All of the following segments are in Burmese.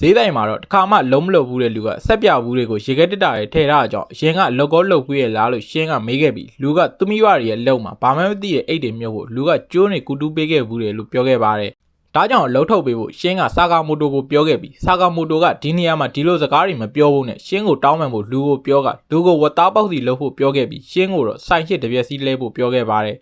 ဈေးတိုင်းမှာတော့တစ်ခါမှလုံးမလုပ်ဘူးတဲ့လူကဆက်ပြဘူးတွေကိုရေခဲတက်တာတွေထည့်ထားကြအောင်ရင်ကလောက်ကောလောက်ပြီးရလားလို့ရှင်းကမေးခဲ့ပြီးလူကသူမိဘတွေရဲ့လုံမှာဘာမှမသိတဲ့အိတ်တွေမျိုးကိုလူကကျိုးနေကူတူးပေးခဲ့ဘူးတယ်လို့ပြောခဲ့ပါတယ်ဒါကြောင့်လှုပ်ထုတ်ပေးဖို့ရှင်းကစာကာမိုတိုကိုပြောခဲ့ပြီးစာကာမိုတိုကဒီနေရာမှာဒီလိုစကားတွေမပြောဘူးနဲ့ရှင်းကိုတောင်းပန်ဖို့လူကိုပြောကလူကိုဝတ်သားပေါက်စီလှုပ်ဖို့ပြောခဲ့ပြီးရှင်းကိုတော့စိုင်ရှစ်တပြက်စီလဲဖို့ပြောခဲ့ပါတယ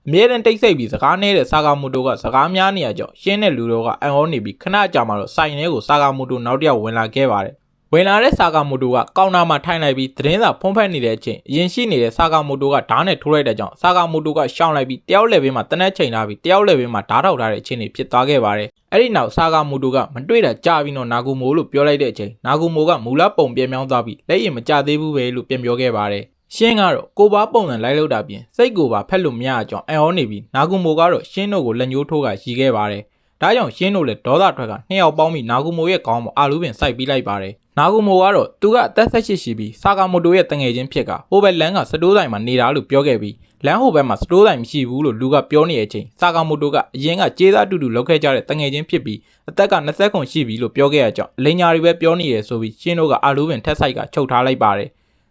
်အမြဲတမ်းတိတ်ဆိတ်ပြီးစကားနေတဲ့စာကာမိုတိုကစကားများနေရကြောင်းရှင်းတဲ့လူတို့ကအံ့ဩနေပြီးခဏကြာမှတော့စိုင်ထဲကိုစာကာမိုတိုနောက်တစ်ယောက်ဝင်လာခဲ့ပါတယ်ဝင်လာတဲ့စာကာမိုတိုကကောင်တာမှာထိုင်လိုက်ပြီးသတင်းစာဖုံးဖက်နေတဲ့အချိန်အရင်ရှိနေတဲ့စာကာမိုတိုကဓာတ်နဲ့ထိုးလိုက်တဲ့ကြောင့်စာကာမိုတိုကရှောင်လိုက်ပြီးတယောက်လက်ဘေးမှာတနက်ချိန်ထားပြီးတယောက်လက်ဘေးမှာဓာတ်ထောက်ထားတဲ့အချိန်တွေဖြစ်သွားခဲ့ပါတယ်အဲ့ဒီနောက်စာကာမိုတိုကမတွေ့တာကြာပြီးတော့နာဂူမိုလို့ပြောလိုက်တဲ့အချိန်နာဂူမိုကမူလပုံပြန်ပြောင်းသွားပြီးလက်ရင်မကြသေးဘူးပဲလို့ပြန်ပြောခဲ့ပါတယ်ရှင်းကတော့ကိုပါပုံစံလိုက်လို့တာပြင်စိတ်ကိုပါဖက်လို့မရအောင်အံ့ဩနေပြီးနာဂူမိုကတော့ရှင်းတို့ကိုလက်ညှိုးထိုးကရီခဲ့ပါတယ်ဒါကြောင့်ရှင်းတို့လည်းဒေါသထွက်ကနှစ်ယောက်ပေါင်းပြီးနာဂူမိုရဲ့ခေါင်းပေါ်အာလူးပင်စိုက်ပြီးလိုက်ပါတယ်နာဂူမိုကတော့သူကအသက်18ရှိပြီးစာကာမိုတိုရဲ့တငယ်ချင်းဖြစ်ကဟိုဘက်လမ်းကစတိုးဆိုင်မှာနေတာလို့ပြောခဲ့ပြီးလမ်းဟိုဘက်မှာစတိုးဆိုင်မရှိဘူးလို့လူကပြောနေတဲ့အချိန်စာကာမိုတိုကအရင်ကကျေးသားတူတူလောက်ခဲ့ကြတဲ့တငယ်ချင်းဖြစ်ပြီးအသက်က20ခုရှိပြီလို့ပြောခဲ့ရကြောင်းအလိညာတွေပဲပြောနေရဆိုပြီးရှင်းတို့ကအာလူးပင်ထက်ဆိုင်ကချုပ်ထားလိုက်ပါတယ်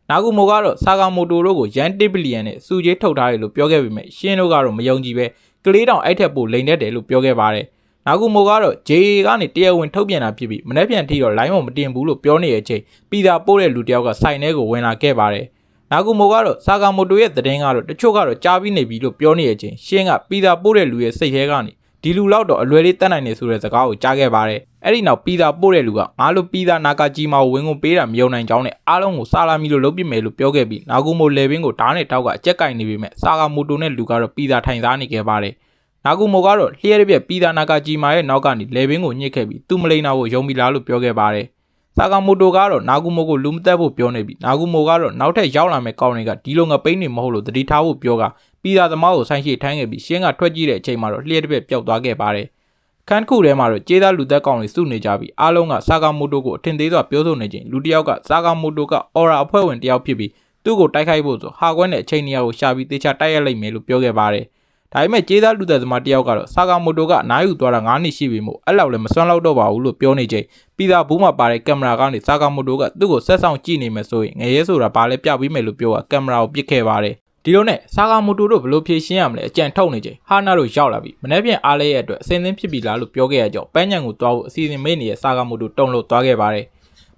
နာဂူမိုကတော့စာကာမိုတိုတို့ကိုရန်1ဘီလီယံနဲ့စုချေးထုတ်ထားတယ်လို့ပြောခဲ့ပေမဲ့ရှင်းတို့ကတော့မယုံကြည်ပဲကလေးတောင်အဲ့ထက်ပိုလိန်တတ်တယ်လို့ပြောခဲ့ပါတယ်နာဂူမိုကတော့ JA ကနေတရားဝင်ထုတ်ပြန်တာဖြစ်ပြီးမနေ့ပြန်ထိတော့ line မတင်ဘူးလို့ပြောနေတဲ့အချိန်ပြည်သာပို့တဲ့လူတယောက်ကစိုင်ထဲကိုဝင်လာခဲ့ပါတယ်နာဂူမိုကတော့စာကာမိုတိုရဲ့သတင်းကတော့တချို့ကတော့ကြားပြီးနေပြီလို့ပြောနေတဲ့အချိန်ရှင်းကပြည်သာပို့တဲ့လူရဲ့စိတ်ထဲကနေဒီလူလောက်တော့အလွယ်လေးတတ်နိုင်နေဆိုတဲ့စကားကိုကြားခဲ့ပါတယ်အဲ့ဒီနောက်ပြည်သာပို့တဲ့လူကငါတို့ပြည်သာနာကာကြီးမှာဝင်ကုန်ပေးတာမယုံနိုင်ကြောင်းနဲ့အားလုံးကိုစာလာမီလို့လုပ်ပြမယ်လို့ပြောခဲ့ပြီးနာဂူမိုလေဘင်းကိုဓာတ်နဲ့ထောက်ကအကြက်ကင်နေပေမဲ့စာကာမိုတိုနဲ့လူကတော့ပြည်သာထိုင်စားနေခဲ့ပါတယ်နာဂူမိုကတော့လျှက်ရပြက်ပြည်သာနာကာကြီးမာရဲ့နောက်ကနေလေဘင်းကိုညှစ်ခဲ့ပြီးသူ့မလိန်နာကိုယုံပြီးလားလို့ပြောခဲ့ပါတယ်စာကာမိုတိုကတော့နာဂူမိုကိုလူမတက်ဖို့ပြောနေပြီးနာဂူမိုကတော့နောက်ထပ်ရောက်လာမဲ့ကောင်းတွေကဒီလိုငပိန်းနေမဟုတ်လို့တတိထားဖို့ပြောကပြည်သာသမားကိုဆိုင်ရှိထိုင်းခဲ့ပြီးရှင်းကထွက်ကြည့်တဲ့အချိန်မှာတော့လျှက်ရပြက်ပျောက်သွားခဲ့ပါတယ်ခန်းတစ်ခုထဲမှာတော့ကျေးသားလူသက်ကောင်တွေစုနေကြပြီးအားလုံးကစာကာမိုတိုကိုအထင်သေးစွာပြောဆိုနေချိန်လူတစ်ယောက်ကစာကာမိုတိုကအော်ရာအဖွဲ့ဝင်တစ်ယောက်ဖြစ်ပြီးသူ့ကိုတိုက်ခိုက်ဖို့ဆိုဟာကွက်နဲ့အချိန်နေရာကိုရှာပြီးတေချာတိုက်ရိုက်လိုက်မယ်လို့ပြောခဲ့ပါတယ်ဒါပေမဲ့ကျေးသားလူသက်သမားတစ်ယောက်ကတော့စာကာမိုတိုကအနားယူသွားတာ9နှစ်ရှိပြီမို့အဲ့လောက်လည်းမစွမ်းလောက်တော့ပါဘူးလို့ပြောနေချိန်ပြည်သာဘူးမှာပါတဲ့ကင်မရာကနေစာကာမိုတိုကသူ့ကိုဆက်ဆောင်ကြည့်နေမယ်ဆိုရင်ငရဲဆိုတာဘာလဲပြပေးမယ်လို့ပြောကကင်မရာကိုပစ်ခဲ့ပါတယ်ဒီလိုနဲ့စာကာမိုတိုတို့ဘလို့ဖြေရှင်းရမလဲအကြံထုတ်နေချိန်ဟာနာတို့ရောက်လာပြီးမနေ့ပြန်အားလဲရဲ့အတွက်အစင်းသင်းဖြစ်ပြီလားလို့ပြောခဲ့ရကြောင်းပန်းညံကိုတွားဖို့အစီအစဉ်မေ့နေတဲ့စာကာမိုတိုတုံလို့တွားခဲ့ပါတယ်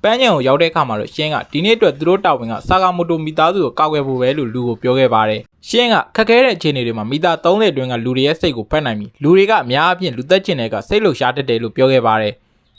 ပန်းညံကိုရောက်တဲ့အခါမှာတော့ရှင်းကဒီနေ့အတွက်သူတို့တာဝန်ကစာကာမိုတိုမိသားစုကိုကောက်ွယ်ဖို့ပဲလို့လူကိုပြောခဲ့ပါတယ်ရှင်းကခက်ခဲတဲ့အခြေအနေတွေမှာမိသား30အတွင်းကလူတွေရဲ့စိတ်ကိုဖက်နိုင်ပြီးလူတွေကအများအပြားလူသက်ချင်တဲ့ကစိတ်လှုပ်ရှားတတ်တယ်လို့ပြောခဲ့ပါတယ်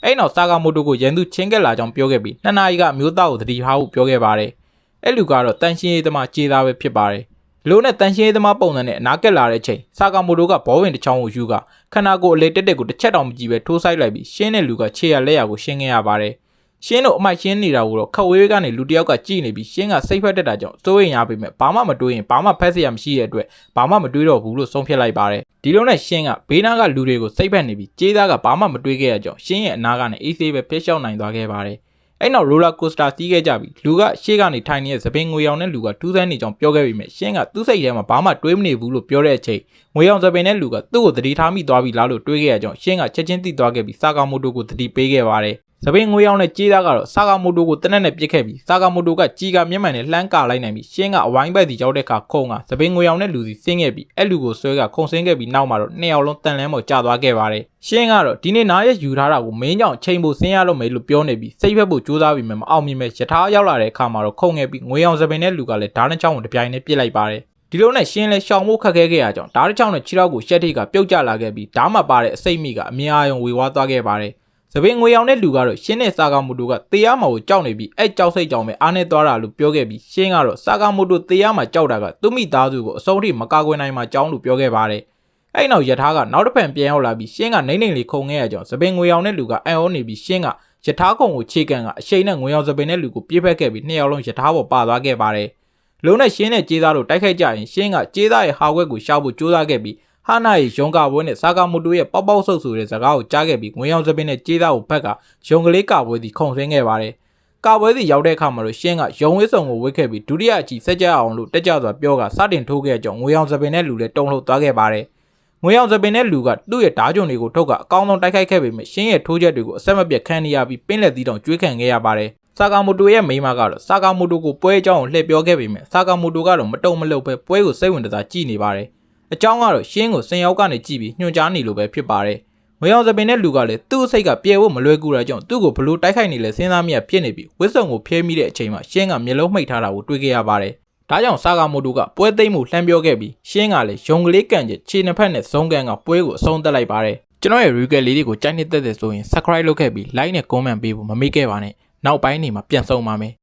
အဲ့နောက်စာကာမိုတိုကိုရန်သူချင်းကက်လာကြောင်းပြောခဲ့ပြီး2နာရီကအမျိုးသားကိုတတိထားဖို့ပြောခဲ့ပါတယ်အဲ့လူကတော့တန်ရှင်းရေးသမားကြေးသားပဲဖြစ်ပါတယ်လိုနဲ့တန်ရှင်းရေးသမားပုံစံနဲ့အနာကက်လာတဲ့အချိန်စာကာမိုတိုကဘောဝင်တစ်ချောင်းကိုယူကခန္ဓာကိုယ်အလေတက်တက်ကိုတစ်ချက်တောင်မကြည့်ပဲထိုးဆိုင်လိုက်ပြီးရှင်းတဲ့လူကခြေရလက်ရကိုရှင်းခဲ့ရပါတယ်ရှင်းတို့အမိုက်ရှင်းနေတာကိုတော့ခက်ဝေးကနေလူတယောက်ကကြည့်နေပြီးရှင်းကစိတ်ဖက်တက်တာကြောင့်စိုးရင်ရပေမဲ့ဘာမှမတွေးရင်ဘာမှဖက်စရာမရှိတဲ့အတွက်ဘာမှမတွေးတော့ဘူးလို့ဆုံးဖြတ်လိုက်ပါတယ်ဒီလိုနဲ့ရှင်းကဘေးနားကလူတွေကိုစိတ်ဖက်နေပြီးကြေးသားကဘာမှမတွေးခဲ့ရကြောင်းရှင်းရဲ့အနာကနေအေးဆေးပဲဖျက်ရှောက်နိုင်သွားခဲ့ပါတယ်အဲ့နောက်ရိုလာကိုစတာစီးခဲ့ကြပြီးလူကရှေ့ကနေထိုင်နေတဲ့သပင်ငွေရောင်နဲ့လူကထူးဆန်းနေကြောင်းပြောခဲ့ပြီးမြဲရှင်းကသူ့စိတ်ထဲမှာဘာမှတွေးမနေဘူးလို့ပြောတဲ့အချိန်ငွေရောင်သပင်နဲ့လူကသူ့ကိုတတိထားမိသွားပြီလားလို့တွေးခဲ့ရကြောင်းရှင်းကချက်ချင်းသိသွားခဲ့ပြီးစာကာမိုတိုကိုတတိပေးခဲ့ပါတယ်သပင်ငွေရောင်နဲ့ကြေးသားကတော့စာကာမိုတိုကိုတနက်နဲ့ပစ်ခဲ့ပြီးစာကာမိုတိုကကြီးကမျက်မှန်နဲ့လှမ်းကာလိုက်နိုင်ပြီးရှင်းကအဝိုင်းဘက်စီရောက်တဲ့အခါခုံကသပင်ငွေရောင်နဲ့လူစီဆင်းခဲ့ပြီးအဲ့လူကိုဆွဲကခုံဆင်းခဲ့ပြီးနောက်မှာတော့နှစ်ယောက်လုံးတန်လန်းပေါ်ကျသွားခဲ့ပါတယ်ရှင်းကတော့ဒီနေ့နားရဲ့ယူထားတာကိုမင်းကြောင့်ချိန်ဖို့ဆင်းရတော့မယ်လို့ပြောနေပြီးစိတ်ဖက်ဖို့ကြိုးစားပြီးမှမအောင်မြင်မဲ့ယထာရောက်လာတဲ့အခါမှာတော့ခုံခဲ့ပြီးငွေရောင်သပင်နဲ့လူကလည်းဓာတ်နှချောင်းကိုတပြိုင်နဲ့ပစ်လိုက်ပါတယ်ဒီလိုနဲ့ရှင်းလဲရှောင်ဖို့ခက်ခဲခဲ့ရကြောင်းဓာတ်တစ်ချောင်းနဲ့ခြေထောက်ကိုရှက်ထိတ်ကပြုတ်ကျလာခဲ့ပြီးဓာတ်မှာပါတဲ့အစိတ်မိကအမြင်အာရုံဝေဝါးသွားခဲ့ပါတယ်သပင်ငွေရောင်တဲ့လူကတော့ရှင်းတဲ့စာကာမိုတိုကတေးရမှာကိုကြောက်နေပြီးအဲ့ကြောက်စိတ်ကြောင့်ပဲအားနဲ့သွားတာလို့ပြောခဲ့ပြီးရှင်းကတော့စာကာမိုတိုတေးရမှာကြောက်တာကသူ့မိသားစုကိုအဆုံးထိမကာကွယ်နိုင်မှာကြောင်းလို့ပြောခဲ့ပါတယ်အဲ့နောက်ယထာကနောက်တစ်ဖန်ပြန်ရောက်လာပြီးရှင်းကနိုင်နိုင်လေးခုံခဲ့ရကြောင်းသပင်ငွေရောင်တဲ့လူကအံ့ဩနေပြီးရှင်းကယထာကုံကိုခြေကန်ကအရှိန်နဲ့ငွေရောင်သပင်တဲ့လူကိုပြေးဖက်ခဲ့ပြီးနှစ်ယောက်လုံးယထာပေါ်ပါသွားခဲ့ပါတယ်လုံးနဲ့ရှင်းတဲ့ကြေးသားတို့တိုက်ခိုက်ကြရင်ရှင်းကကြေးသားရဲ့ဟာခွက်ကိုရှောက်ဖို့ကြိုးစားခဲ့ပြီးဟာနာရဲ့ရုံကာပွဲနဲ့စာကာမိုတိုရဲ့ပေါက်ပေါက်ဆုပ်ဆိုတဲ့စကားကိုကြားခဲ့ပြီးငွေရောင်သပင်နဲ့ကြေးသားကိုဖက်ကရုံကလေးကာပွဲစီခုံဆင်းခဲ့ပါတယ်ကာပွဲစီရောက်တဲ့အခါမှာတော့ရှင်းကရုံဝစ်စုံကိုဝစ်ခဲ့ပြီးဒုတိယအကြိမ်ဆက်ကြအောင်လို့တက်ကြစွာပြောကစတင်ထိုးခဲ့ကြောင်းငွေရောင်သပင်နဲ့လူလည်းတုံ့လှုပ်သွားခဲ့ပါတယ်င ငွေအောင်စပင်တဲ့လူကသူ့ရဲ့ဓားကြုံတွေကိုထုတ်ကအကောင်းဆုံးတိုက်ခိုက်ခဲ့ပေမဲ့ရှင်းရဲ့ထိုးချက်တွေကိုအဆက်မပြတ်ခံနေရပြီးပင်းလက်သီးတောင်ကျွေးခံခဲ့ရပါတယ်။ဆာကာမိုတိုရဲ့မိန်းမကတော့ဆာကာမိုတိုကိုပွဲအကြောင်းကိုလှည့်ပြောခဲ့ပေမဲ့ဆာကာမိုတိုကတော့မတုံမလှုပ်ပဲပွဲကိုစိတ်ဝင်စားကြည့်နေပါတယ်။အကြောင်းကတော့ရှင်းကိုစင်ရောက်ကနေကြည့်ပြီးညွှန်ကြားနေလို့ပဲဖြစ်ပါတယ်။ငွေအောင်စပင်တဲ့လူကလည်းသူ့စိတ်ကပြေဖို့မလွယ်ကူတာကြောင့်သူ့ကိုဘလို့တိုက်ခိုက်နေလဲစဉ်းစားမိရဖြစ်နေပြီးဝစ်စုံကိုဖျဲမိတဲ့အချိန်မှာရှင်းကမျက်လုံးမှိတ်ထားတာကိုတွေ့ခဲ့ရပါတယ်။ဒါကြောင့်ဆာကာမိုတိုကပွဲသိမ်းမှုလှမ်းပြောခဲ့ပြီးရှင်းကလည်းရုံကလေးကန်ချခြေနှစ်ဖက်နဲ့ဇုံကန်ကပွဲကိုအဆုံးသတ်လိုက်ပါတယ်။ကျွန်တော်ရဲ့ review လေးတွေကိုကြိုက်နေတဲ့ဆိုရင် subscribe လုပ်ခဲ့ပြီး like နဲ့ comment ပေးဖို့မမေ့ခဲ့ပါနဲ့။နောက်ပိုင်းနေမှာပြန်ဆုံပါမယ်